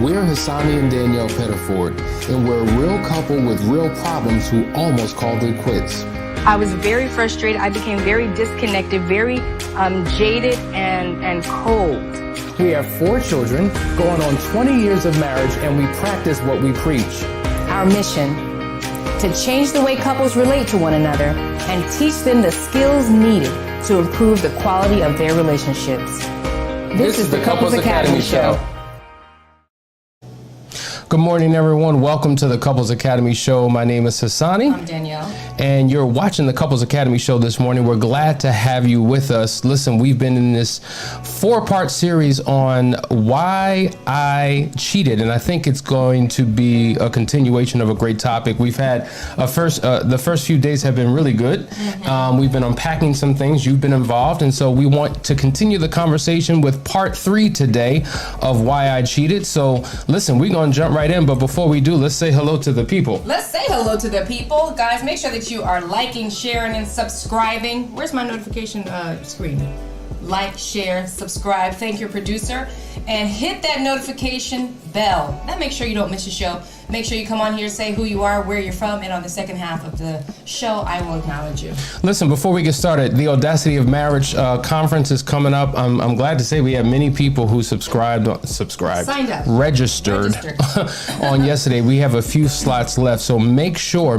We're Hassani and Danielle Pettiford, and we're a real couple with real problems who almost called it quits. I was very frustrated. I became very disconnected, very jaded and cold. We have 4 children, going on 20 years of marriage, and we practice what we preach. Our mission, to change the way couples relate to one another and teach them the skills needed to improve the quality of their relationships. This is the Couples Academy Show. Good morning, everyone. Welcome to the Couples Academy Show. My name is Hassani. I'm Danielle. And you're watching the Couples Academy Show this morning. We're glad to have you with us. Listen, we've been in this 4-part series on why I cheated, and I think it's going to be a continuation of a great topic. We've had the first few days have been really good. We've been unpacking some things. You've been involved, and so we want to continue the conversation with part 3 today of why I cheated. So listen, we're going to jump right in, but before we do, let's say hello to the people. Let's say hello to the people. Guys, make sure that you are liking, sharing, and subscribing. Where's my notification screen? Like, share, subscribe. Thank your producer. And hit that notification bell. That makes sure you don't miss a show. Make sure you come on here, say who you are, where you're from, and on the second half of the show, I will acknowledge you. Listen, before we get started, the Audacity of Marriage conference is coming up. I'm glad to say we have many people who subscribed, signed up, registered on yesterday. We have a few slots left, so make sure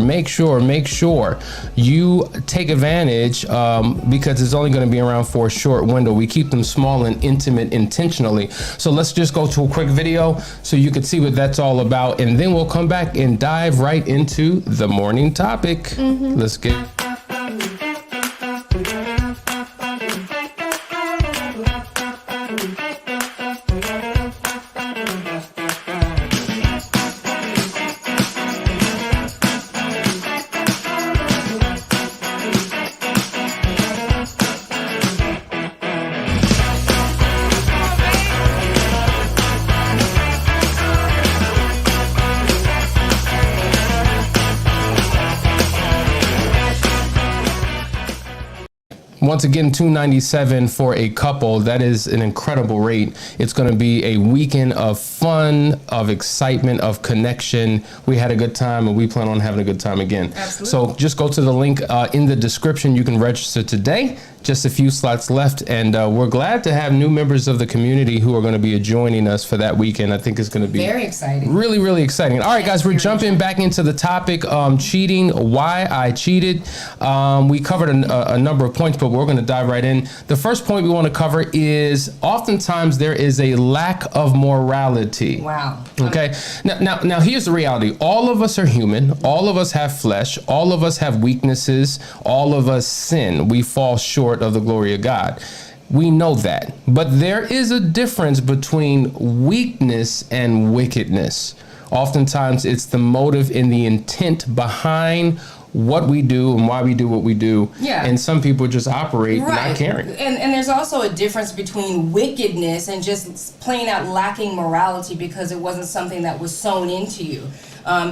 you take advantage because it's only going to be around for a short window. We keep them small and intimate intentionally. So let's just go to a quick video so you can see what that's all about, and then we'll come back and dive right into the morning topic. Let's get once again, $297 for a couple. That is an incredible rate. It's going to be a weekend of fun, of excitement, of connection. We had a good time, and we plan on having a good time again. Absolutely. So just go to the link in the description. You can register today. Just a few slots left, and we're glad to have new members of the community who are going to be joining us for that weekend. I think it's going to be very exciting. Really, really exciting. All right, guys, we're jumping back into the topic, cheating, why I cheated. We covered a number of points, but we're going to dive right in. The first point we want to cover is oftentimes there is a lack of morality. Wow. Okay. Now here's the reality. All of us are human. All of us have flesh. All of us have weaknesses. All of us sin. We fall short of the glory of God. We know that. But there is a difference between weakness and wickedness. Oftentimes it's the motive and the intent behind what we do and why we do what we do. Yeah. And some people just operate not caring. And there's also a difference between wickedness and just plain out lacking morality because it wasn't something that was sown into you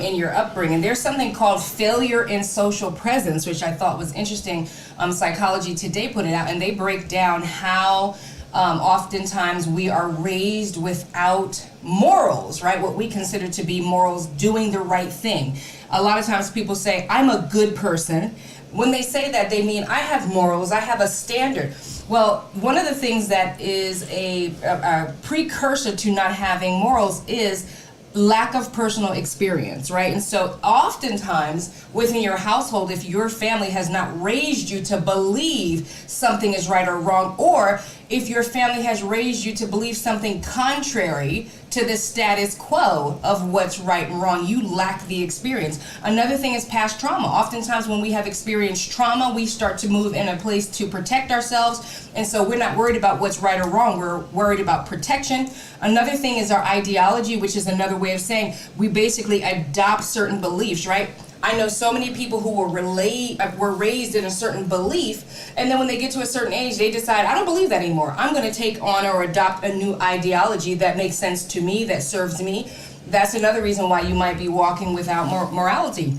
in your upbringing. There's something called failure in social presence, which I thought was interesting. Psychology Today put it out, and they break down how oftentimes we are raised without morals, right? What we consider to be morals, doing the right thing. A lot of times people say, I'm a good person. When they say that, they mean I have morals, I have a standard. Well, one of the things that is a precursor to not having morals is lack of personal experience, right? And so oftentimes within your household, if your family has not raised you to believe something is right or wrong, or if your family has raised you to believe something contrary to the status quo of what's right and wrong, you lack the experience. Another thing is past trauma. Oftentimes when we have experienced trauma, we start to move in a place to protect ourselves, and so we're not worried about what's right or wrong, we're worried about protection. Another thing is our ideology, which is another way of saying we basically adopt certain beliefs, right? I know so many people who were raised in a certain belief, and then when they get to a certain age, they decide, I don't believe that anymore. I'm going to take on or adopt a new ideology that makes sense to me, that serves me. That's another reason why you might be walking without morality.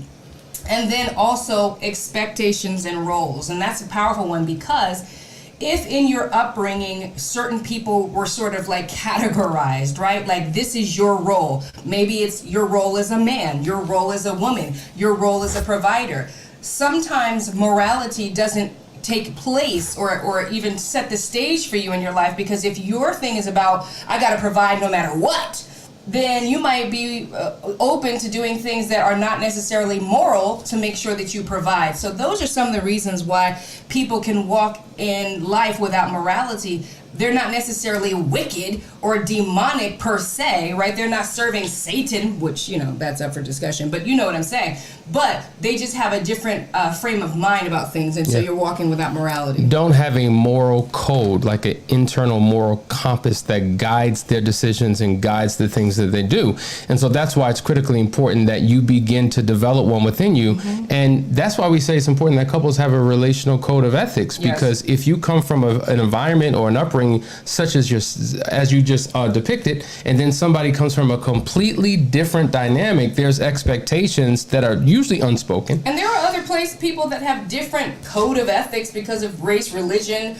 And then also expectations and roles. And that's a powerful one because if in your upbringing certain people were sort of like categorized, right? Like, this is your role. Maybe it's your role as a man, your role as a woman, your role as a provider. Sometimes morality doesn't take place or even set the stage for you in your life, because if your thing is about, I got to provide no matter what, then you might be open to doing things that are not necessarily moral to make sure that you provide. So those are some of the reasons why people can walk in life without morality. They're not necessarily wicked or demonic per se, right? They're not serving Satan, which, that's up for discussion, but you know what I'm saying. But they just have a different frame of mind about things, and so you're walking without morality. Don't have a moral code, like an internal moral compass that guides their decisions and guides the things that they do. And so that's why it's critically important that you begin to develop one within you. And that's why we say it's important that couples have a relational code of ethics, because if you come from an environment or an upbringing such as you just depicted, and then somebody comes from a completely different dynamic, there's expectations that are usually unspoken. And there are other people that have different code of ethics because of race, religion,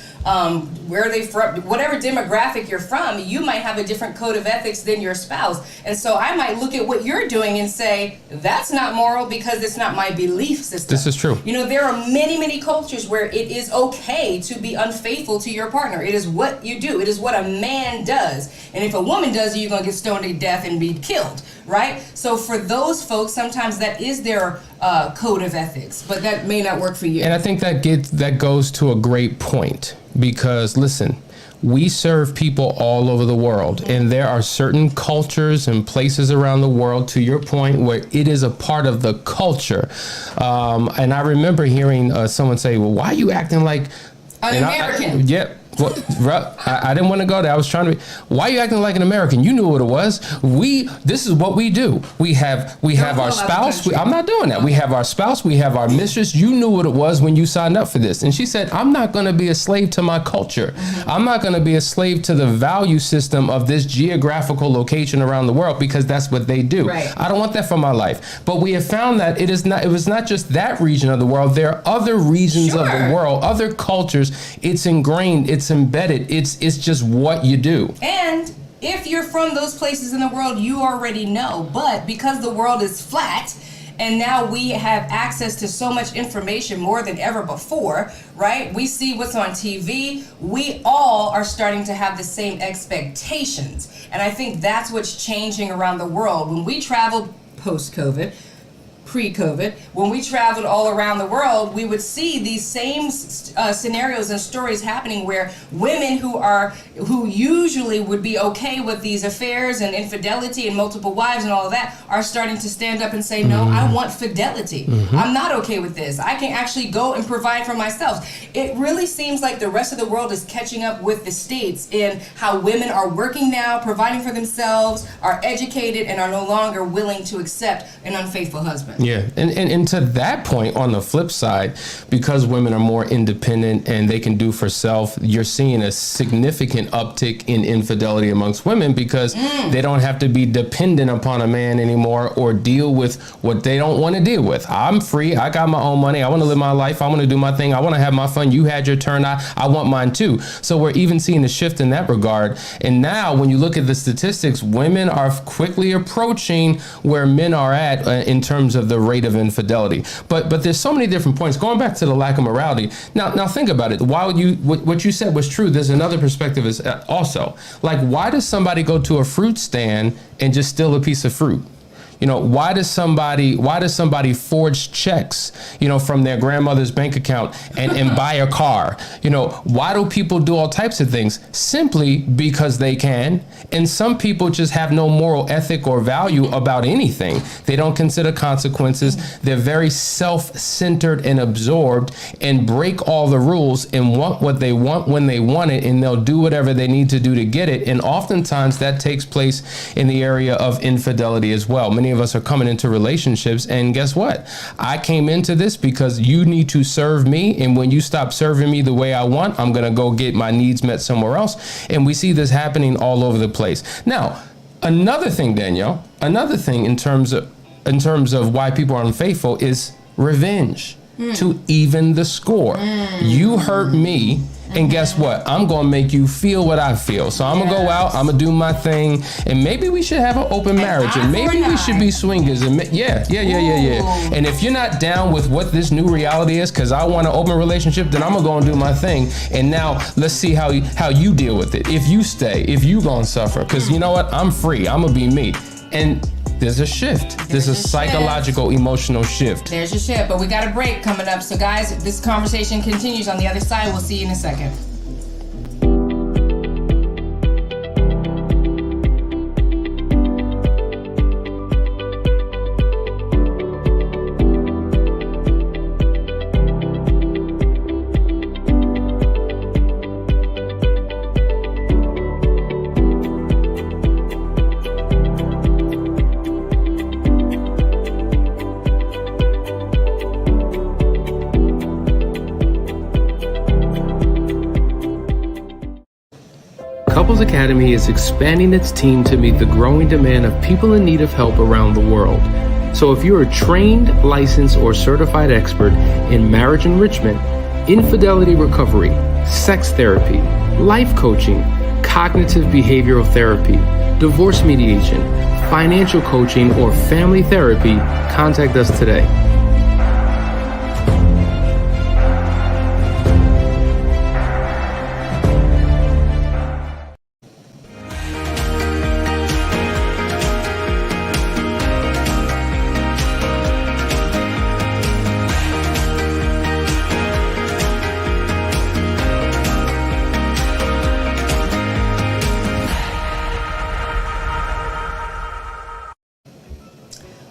where they from, whatever demographic you're from, you might have a different code of ethics than your spouse. And so I might look at what you're doing and say, that's not moral because it's not my belief system. This is true. There are many, many cultures where it is okay to be unfaithful to your partner. It is what you do. It is what a man does. And if a woman does it, you're going to get stoned to death and be killed, right? So for those folks, sometimes that is their code of ethics, but that may not work for you. And I think that goes to a great point, because listen, we serve people all over the world, and there are certain cultures and places around the world, to your point, where it is a part of the culture. And I remember hearing someone say, well, why are you acting like an American? Well, I didn't want to go there. I was trying to. Why are you acting like an American? You knew what it was. This is what we do. We have our spouse. I'm not doing that. We have our spouse. We have our mistress. You knew what it was when you signed up for this. And she said, I'm not going to be a slave to my culture. I'm not going to be a slave to the value system of this geographical location around the world, because that's what they do. Right. I don't want that for my life. But we have found that it was not just that region of the world. There are other regions of the world, other cultures. It's ingrained. It's embedded. It's just what you do. And if you're from those places in the world, you already know. But because the world is flat, and now we have access to so much information more than ever before, right? We see what's on TV. We all are starting to have the same expectations. And I think that's what's changing around the world. When we traveled post-COVID, pre-COVID, when we traveled all around the world, we would see these same scenarios and stories happening where women who usually would be okay with these affairs and infidelity and multiple wives and all of that are starting to stand up and say, no, I want fidelity. I'm not okay with this. I can actually go and provide for myself. It really seems like the rest of the world is catching up with the States in how women are working now, providing for themselves, are educated, and are no longer willing to accept an unfaithful husband. Yeah, and to that point, on the flip side, because women are more independent and they can do for self, you're seeing a significant uptick in infidelity amongst women, because they don't have to be dependent upon a man anymore or deal with what they don't want to deal with. I'm free. I got my own money. I want to live my life. I want to do my thing. I want to have my fun. You had your turn. I want mine too. So we're even seeing a shift in that regard. And now when you look at the statistics, women are quickly approaching where men are at in terms of the rate of infidelity. But there's so many different points. Going back to the lack of morality. Now think about it. While what you said was true, there's another perspective is also, like, why does somebody go to a fruit stand and just steal a piece of fruit? Why does somebody forge checks, from their grandmother's bank account and buy a car? Why do people do all types of things? Simply because they can. And some people just have no moral ethic or value about anything. They don't consider consequences. They're very self-centered and absorbed and break all the rules and want what they want when they want it, and they'll do whatever they need to do to get it. And oftentimes that takes place in the area of infidelity as well. Many of us are coming into relationships, and guess what? I came into this because you need to serve me, and when you stop serving me the way I want, I'm gonna go get my needs met somewhere else. And we see this happening all over the place. Now, another thing, Danielle, in terms of why people are unfaithful is revenge. To even the score. You hurt me, And guess what? I'm going to make you feel what I feel. So I'm going to go out, I'm going to do my thing, and maybe we should have an open marriage, and maybe we should be swingers. And yeah. And if you're not down with what this new reality is, because I want an open relationship, then I'm going to go and do my thing. And now let's see how you deal with it. If you stay, if you going to suffer, because you know what? I'm free. I'm going to be me. And there's a shift. There's a psychological, emotional shift. There's a shift, but we got a break coming up. So guys, this conversation continues on the other side. We'll see you in a second. Couples Academy is expanding its team to meet the growing demand of people in need of help around the world. So if you're a trained, licensed, or certified expert in marriage enrichment, infidelity recovery, sex therapy, life coaching, cognitive behavioral therapy, divorce mediation, financial coaching, or family therapy, contact us today.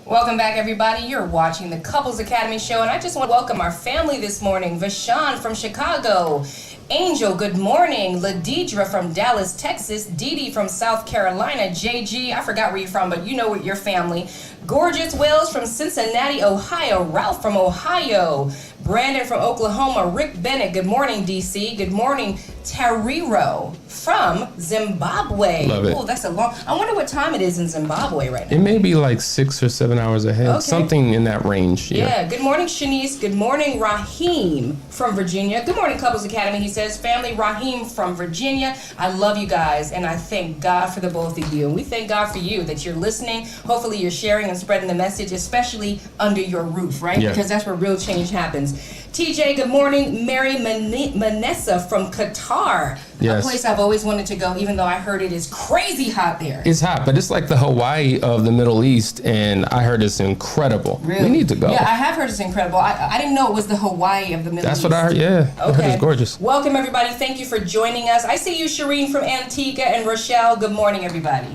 Welcome back, everybody. You're watching the Couples Academy show, and I just want to welcome our family this morning. Vashan from Chicago, Angel, good morning. Ladidra from Dallas, Texas, Dee Dee from South Carolina, JG, I forgot where you're from, but you know what, your family. Gorgeous Wells from Cincinnati, Ohio, Ralph from Ohio, Brandon from Oklahoma, Rick Bennett, good morning, DC, good morning, Tariro from Zimbabwe. Love it. Oh, that's a long, I wonder what time it is in Zimbabwe right now. It may be like 6 or 7 hours ahead, Okay. something in that range. Yeah, good morning, Shanice. Good morning, Raheem from Virginia. Good morning, Couples Academy. He says, family, Raheem from Virginia. I love you guys, and I thank God for the both of you. And we thank God for you, that you're listening. Hopefully you're sharing and spreading the message, especially under your roof, right? Yeah. Because that's where real change happens. TJ, good morning. Mary Manessa from Qatar. Yes. A place I've always wanted to go, even though I heard it is crazy hot there. It's hot, but it's like the Hawaii of the Middle East, and I heard it's incredible. Really? We need to go. Yeah, I have heard it's incredible. I didn't know it was the Hawaii of the Middle That's East. what I heard, yeah. I heard it's gorgeous. Welcome, everybody. Thank you for joining us. I see you, Shireen from Antigua, and Rochelle. Good morning, everybody.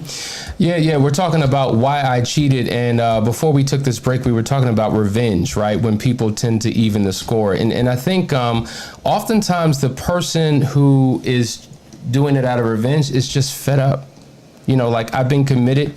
Yeah, we're talking about why I cheated, and before we took this break, we were talking about revenge, right? When people tend to even the score. And I think oftentimes the person who is doing it out of revenge is just fed up. You know, like, I've been committed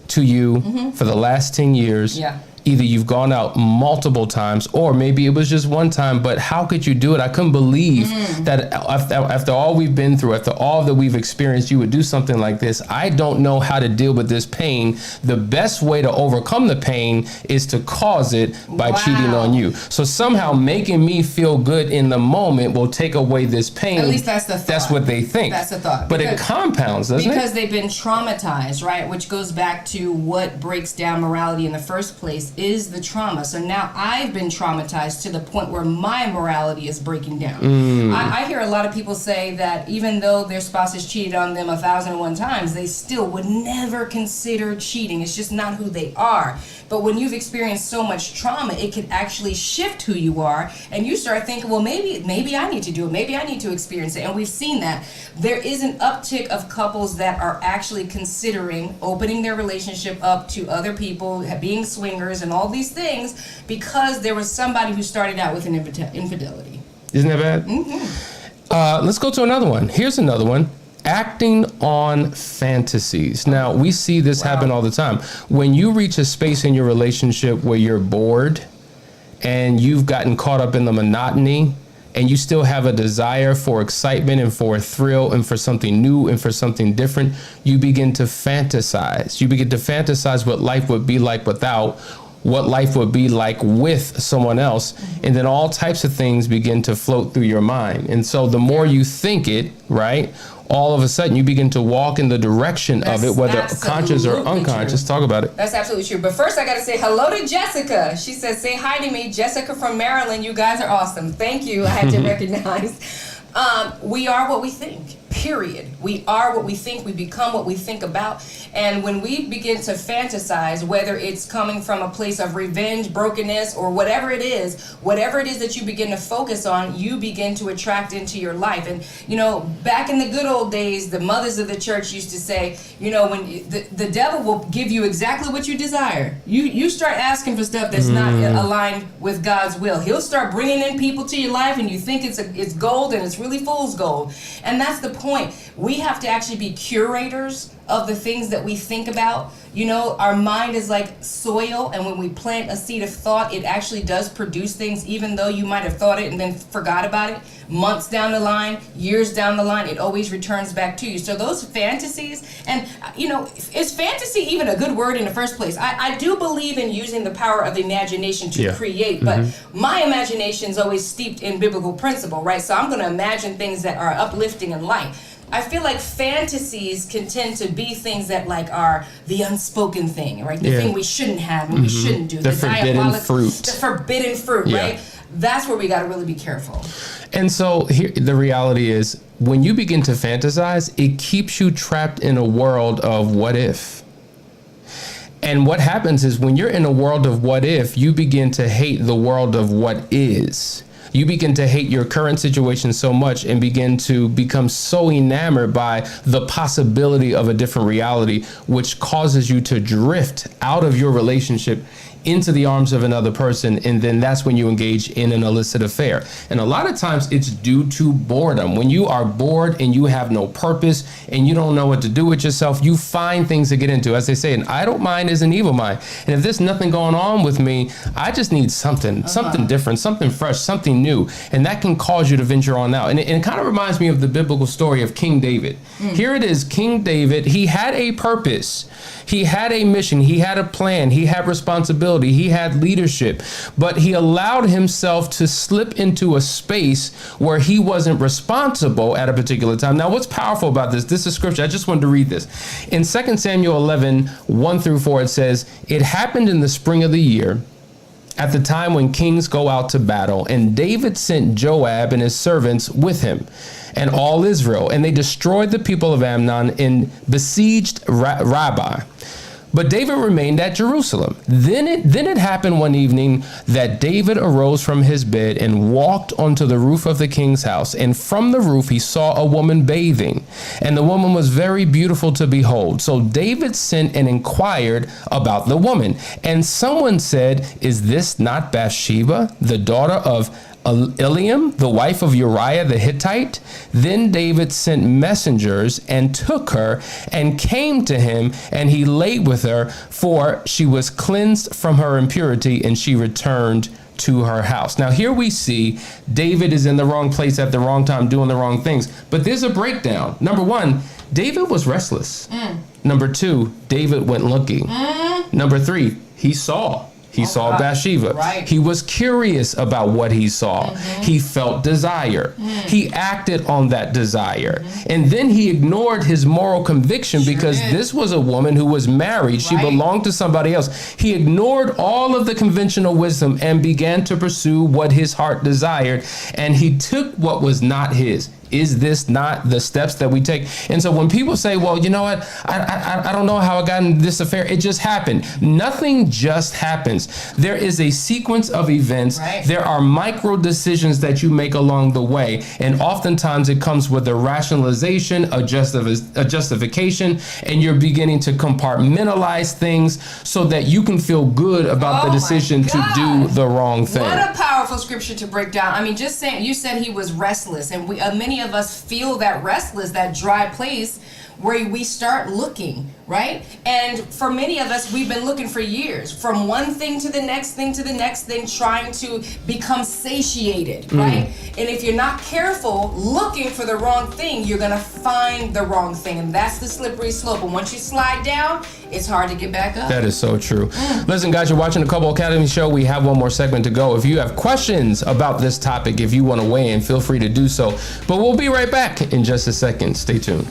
to you for the last 10 years. Yeah. Either you've gone out multiple times, or maybe it was just one time, but how could you do it? I couldn't believe that after all we've been through, after all that we've experienced, you would do something like this. I don't know how to deal with this pain. The best way to overcome the pain is to cause it by cheating on you. So somehow making me feel good in the moment will take away this pain. At least that's the thought. That's what they think. That's the thought. But it compounds, doesn't it? Because they've been traumatized, right? Which goes back to what breaks down morality in the first place is the trauma. So now I've been traumatized to the point where my morality is breaking down. I hear a lot of people say that even though their spouse has cheated on them 1,001 times, they still would never consider cheating. It's just not who they are. But when you've experienced so much trauma, it can actually shift who you are, and you start thinking, well, maybe I need to do it. Maybe I need to experience it. And we've seen that. There is an uptick of couples that are actually considering opening their relationship up to other people, being swingers and all these things, because there was somebody who started out with an infidelity. Isn't that bad? Let's go to another one. Here's another one. Acting on fantasies. Now, we see this happen all the time. When you reach a space in your relationship where you're bored and you've gotten caught up in the monotony, and you still have a desire for excitement and for a thrill and for something new and for something different, you begin to fantasize. You begin to fantasize what life would be like without what life would be like with someone else. And then all types of things begin to float through your mind. And so the more you think it, right, all of a sudden you begin to walk in the direction of it, whether conscious or unconscious. True. Talk about it. That's absolutely true. But first I got to say hello to Jessica. She says, say hi to me. Jessica from Maryland. You guys are awesome. Thank you. I had to recognize. We are what we think, period. We are what we think. We become what we think about. And when we begin to fantasize, whether it's coming from a place of revenge, brokenness, or whatever it is that you begin to focus on, you begin to attract into your life. And, you know, back in the good old days, the mothers of the church used to say, you know, when the devil will give you exactly what you desire. You start asking for stuff that's not aligned with God's will. He'll start bringing in people to your life and you think it's gold and it's really fool's gold. And that's the point. We have to actually be curators of the things that we think about. You know, our mind is like soil, and when we plant a seed of thought, it actually does produce things, even though you might have thought it and then forgot about it. Months down the line, years down the line, it always returns back to you. So those fantasies, and you know, is fantasy even a good word in the first place? I do believe in using the power of the imagination to create, but my imagination is always steeped in biblical principle, right? So I'm going to imagine things that are uplifting and light. I feel like fantasies can tend to be things that like are the unspoken thing, right? The thing we shouldn't have and we shouldn't do. The forbidden fruit. The forbidden fruit, right? That's where we got to really be careful. And so here, the reality is, when you begin to fantasize, it keeps you trapped in a world of what if. And what happens is when you're in a world of what if, you begin to hate the world of what is. You begin to hate your current situation so much and begin to become so enamored by the possibility of a different reality, which causes you to drift out of your relationship into the arms of another person, and then that's when you engage in an illicit affair. And a lot of times it's due to boredom. When you are bored and you have no purpose and you don't know what to do with yourself, you find things to get into. As they say, an idle mind is an evil mind. And if there's nothing going on with me, I just need something different, something fresh, something new. And that can cause you to venture on out. And it kind of reminds me of the biblical story of King David. Here it is, King David, he had a purpose. He had a mission, he had a plan, he had responsibility, he had leadership, but he allowed himself to slip into a space where he wasn't responsible at a particular time. Now, what's powerful about this? This is scripture. I just wanted to read this. In 2 Samuel 11, 1-4, it says, "It happened in the spring of the year, at the time when kings go out to battle, and David sent Joab and his servants with him and all Israel, and they destroyed the people of Ammon and besieged Rabbah. But David remained at Jerusalem. Then it happened one evening that David arose from his bed and walked onto the roof of the king's house. And from the roof he saw a woman bathing, and the woman was very beautiful to behold. So David sent and inquired about the woman. And someone said, 'Is this not Bathsheba, the daughter of Eliam, the wife of Uriah the Hittite?' Then David sent messengers and took her and came to him, and he laid with her, for she was cleansed from her impurity, and she returned to her house." Now here we see David is in the wrong place at the wrong time, doing the wrong things. But there's a breakdown. Number one, David was restless. Number two, David went looking. Number three, he saw Bathsheba. Right. He was curious about what he saw. He felt desire. He acted on that desire. And then he ignored his moral conviction because this was a woman who was married. She belonged to somebody else. He ignored all of the conventional wisdom and began to pursue what his heart desired. And he took what was not his. Is this not the steps that we take? And so when people say, well, you know what, I don't know how I got in this affair, it just happened. Nothing just happens. There is a sequence of events. There are micro decisions that you make along the way. And oftentimes it comes with a rationalization, a justification, and you're beginning to compartmentalize things so that you can feel good about the decision to do the wrong thing. What a powerful scripture to break down. I mean, just saying, you said he was restless, and many of us feel that restless, that dry place where we start looking, right? And for many of us, we've been looking for years, from one thing to the next thing to the next thing, trying to become satiated, right? And if you're not careful looking for the wrong thing, you're gonna find the wrong thing, and that's the slippery slope. And once you slide down, it's hard to get back up. That is so true. Listen, guys, you're watching the Couple Academy Show. We have one more segment to go. If you have questions about this topic, if you want to weigh in, feel free to do so. But we'll be right back in just a second. Stay tuned.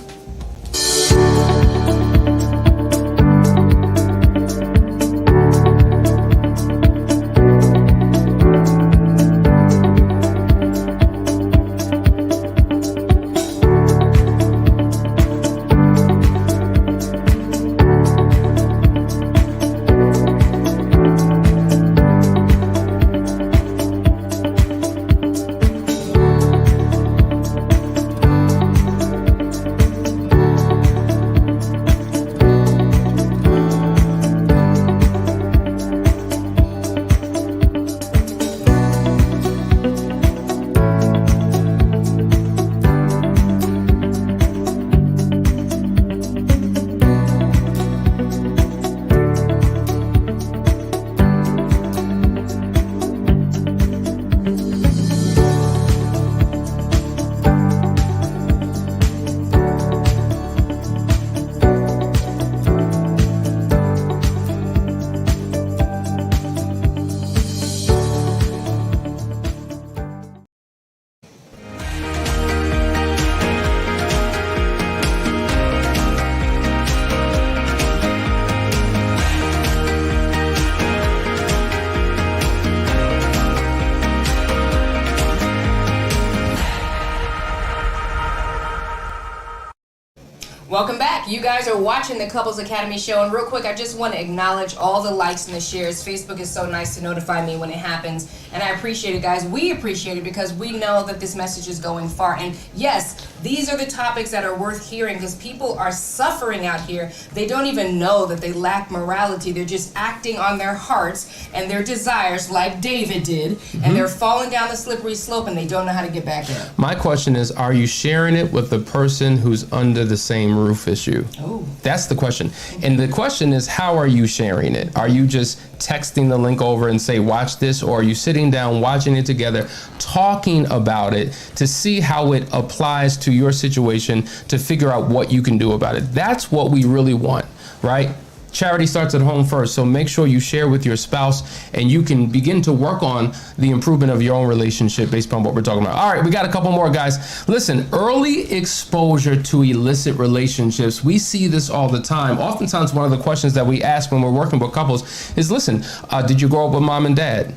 Welcome back. You guys are watching the Couples Academy Show, and real quick, I just want to acknowledge all the likes and the shares. Facebook is so nice to notify me when it happens, and I appreciate it, guys. We appreciate it because we know that this message is going far. And yes, these are the topics that are worth hearing because people are suffering out here. They don't even know that they lack morality. They're just acting on their hearts and their desires like David did, and they're falling down the slippery slope and they don't know how to get back up. My question is, are you sharing it with the person who's under the same roof as you? Oh. That's the question. And the question is, how are you sharing it? Are you just texting the link over and say, watch this? Or are you sitting down, watching it together, talking about it to see how it applies to your situation, to figure out what you can do about it? That's what we really want, right? Charity starts at home first, so make sure you share with your spouse and you can begin to work on the improvement of your own relationship based upon what we're talking about. All right, we got a couple more, guys. Listen, early exposure to illicit relationships. We see this all the time. Oftentimes, one of the questions that we ask when we're working with couples is, listen, did you grow up with mom and dad?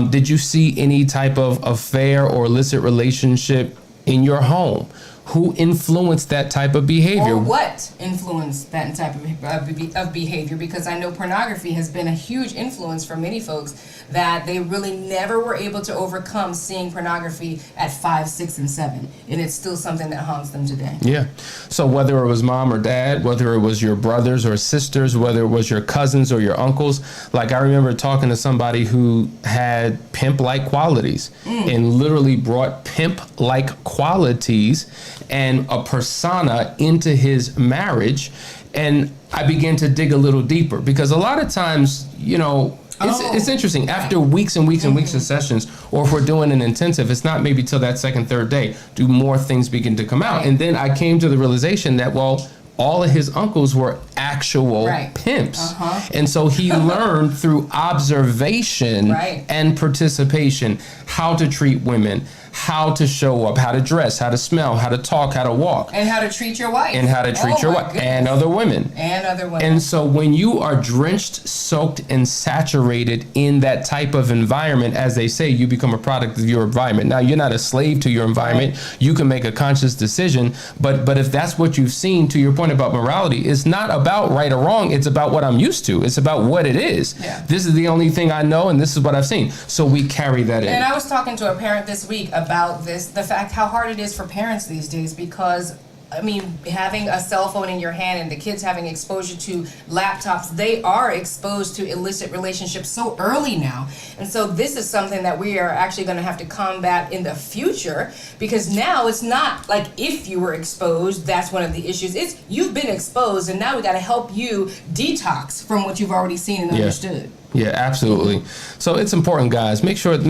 Did you see any type of affair or illicit relationship in your home? Who influenced that type of behavior? Or what influenced that type of behavior? Because I know pornography has been a huge influence for many folks that they really never were able to overcome seeing pornography at 5, 6, and 7. And it's still something that haunts them today. Yeah. So whether it was mom or dad, whether it was your brothers or sisters, whether it was your cousins or your uncles, like I remember talking to somebody who had pimp-like qualities and literally brought pimp-like qualities and a persona into his marriage. And I began to dig a little deeper because a lot of times, you know, it's interesting. After weeks and weeks and weeks of sessions, or if we're doing an intensive, it's not maybe till that second, third day, do more things begin to come out. And then I came to the realization that, well, all of his uncles were actual pimps. And so he learned through observation and participation how to treat women, how to show up, how to dress, how to smell, how to talk, how to walk. And how to treat your wife. And how to treat your wife. And other women. And other women. And so when you are drenched, soaked, and saturated in that type of environment, as they say, you become a product of your environment. Now, you're not a slave to your environment. You can make a conscious decision. But if that's what you've seen, to your point about morality, it's not about right or wrong. It's about what I'm used to. It's about what it is. This is the only thing I know, and this is what I've seen. So we carry that in. And I was talking to a parent this week about this, the fact how hard it is for parents these days, because I mean, having a cell phone in your hand and the kids having exposure to laptops, they are exposed to illicit relationships so early now. And so this is something that we are actually going to have to combat in the future, because now it's not like if you were exposed, that's one of the issues. It's you've been exposed, and now we got to help you detox from what you've already seen and understood. Yeah, absolutely. So it's important, guys. Make sure that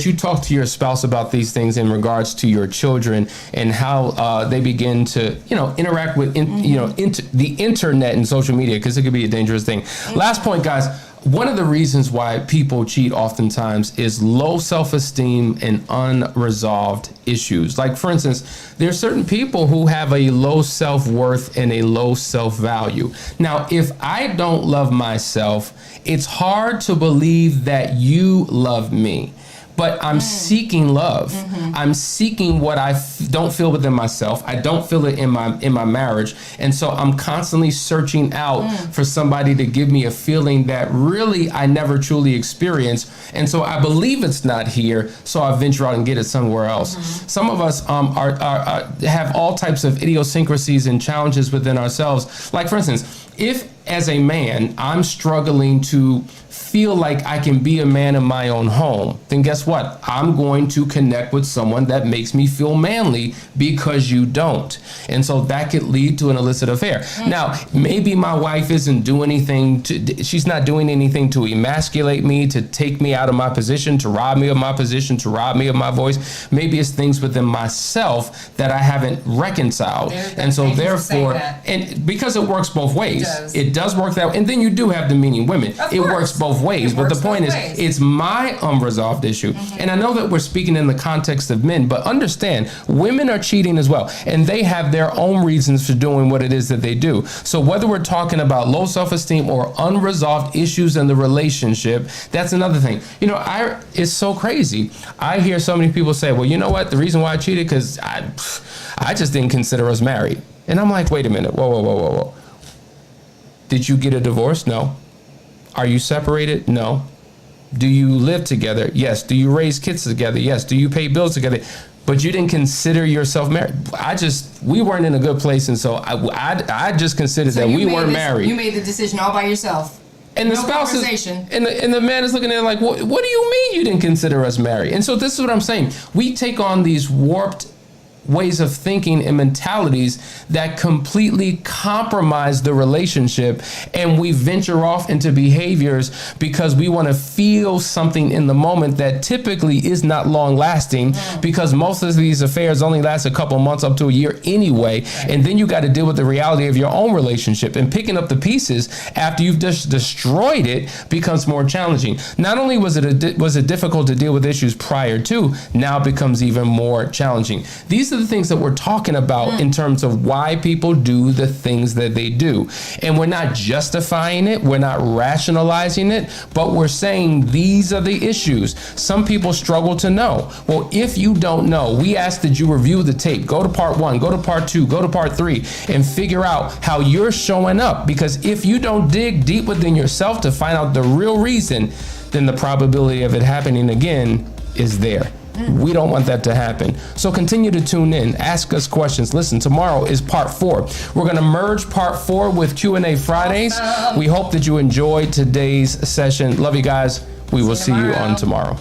you talk to your spouse about these things in regards to your children and how they begin to, interact with, the internet and social media, because it could be a dangerous thing. Last point, guys. One of the reasons why people cheat oftentimes is low self-esteem and unresolved issues. Like, for instance, there are certain people who have a low self-worth and a low self-value. Now, if I don't love myself, it's hard to believe that you love me. But I'm seeking love. I'm seeking what I don't feel within myself. I don't feel it in my marriage. And so I'm constantly searching out for somebody to give me a feeling that really I never truly experienced. And so I believe it's not here, so I venture out and get it somewhere else. Some of us have all types of idiosyncrasies and challenges within ourselves. Like, for instance, if as a man, I'm struggling to feel like I can be a man in my own home, then guess what? I'm going to connect with someone that makes me feel manly because you don't. And so that could lead to an illicit affair. Now, maybe my wife isn't doing anything she's not doing anything to emasculate me, to take me out of my position, to rob me of my position, to rob me of my voice. Maybe it's things within myself that I haven't reconciled. And so therefore, and because it works both ways, it does work that way. And then you do have demeaning women. It works both ways. But the point is, it's my unresolved issue. And I know that we're speaking in the context of men, but understand, women are cheating as well. And they have their own reasons for doing what it is that they do. So whether we're talking about low self-esteem or unresolved issues in the relationship, that's another thing. It's so crazy. I hear so many people say, well, you know what? The reason why I cheated, because I just didn't consider us married. And I'm like, wait a minute. Whoa. Did you get a divorce? No. Are you separated? No. Do you live together? Yes. Do you raise kids together? Yes. Do you pay bills together? But you didn't consider yourself married. We weren't in a good place, and so I just considered that we weren't married. You made the decision all by yourself. And the spouse is, and the man is looking at it like, what do you mean you didn't consider us married? And so this is what I'm saying. We take on these warped ways of thinking and mentalities that completely compromise the relationship, and we venture off into behaviors because we want to feel something in the moment that typically is not long lasting, because most of these affairs only last a couple months up to a year anyway. And then you got to deal with the reality of your own relationship, and picking up the pieces after you've just destroyed it becomes more challenging. Not only was it difficult to deal with issues prior to, now it becomes even more challenging. These are the things that we're talking about in terms of why people do the things that they do. And we're not justifying it, we're not rationalizing it, but we're saying these are the issues. Some people struggle to know. Well, if you don't know, we ask that you review the tape. Go to part 1, go to part 2, go to part 3, and figure out how you're showing up. Because if you don't dig deep within yourself to find out the real reason, then the probability of it happening again is there. We don't want that to happen. So continue to tune in, ask us questions. Listen, tomorrow is part 4. We're going to merge part 4 with Q&A Fridays. We hope that you enjoyed today's session. Love you guys. We will see you on tomorrow.